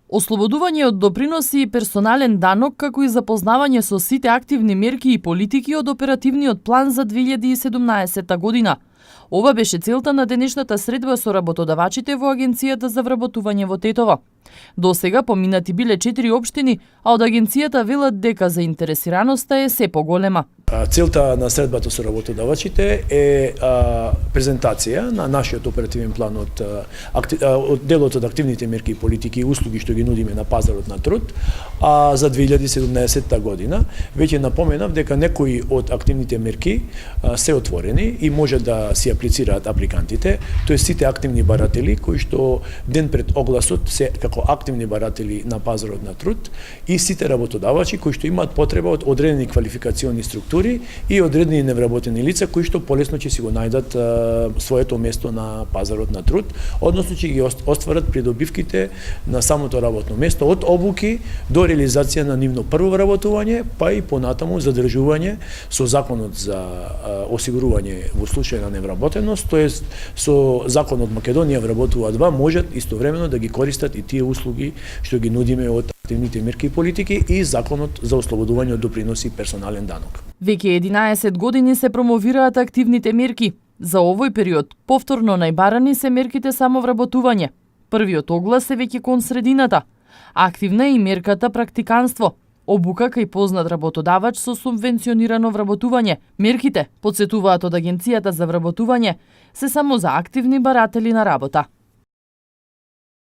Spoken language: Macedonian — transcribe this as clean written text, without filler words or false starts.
Ослободување од доприноси и персонален данок, како и запознавање со сите активни мерки и политики од оперативниот план за 2017 година. Ова беше целта на денешната средба со работодавачите во Агенцијата за вработување во Тетово. До сега поминати биле 4 општини, а од агенцијата велат дека заинтересираноста е се поголема. Целта на средбата со работодавачите е презентација на нашиот оперативен план од делот од активните мерки и политики и услуги што ги нудиме на пазарот на труд, за 2017 година. Веќе напоменав дека некои од активните мерки се отворени и може да си аплицираат апликантите, тоест сите активни баратели кои што ден пред огласот се како активни баратели на пазарот на труд и сите работодавачи кои што имаат потреба од одредени квалификациони структури и одредени невработени лица кои што полесно ќе си го најдат своето место на пазарот на труд, односно ќе ги остварат придобивките на самото работно место од обуки до реализација на нивно прво вработување, па и понатаму задржување со законот за осигурување во случај на невработеност, тоест со законот Македонија вработува 2 можат истовремено да ги користат и тие услуги што ги нудиме од активните мерки и политики и законот за ослободување од доприноси и персонален данок. Веќе 11 години се промовираат активните мерки. За овој период повторно најбарани се мерките самовработување. Првиот оглас е веќе кон средината. Активна е и мерката практиканство. Обука кај познат работодавач со субвенционирано вработување. Мерките, подсетуваат од Агенцијата за вработување, се само за активни баратели на работа.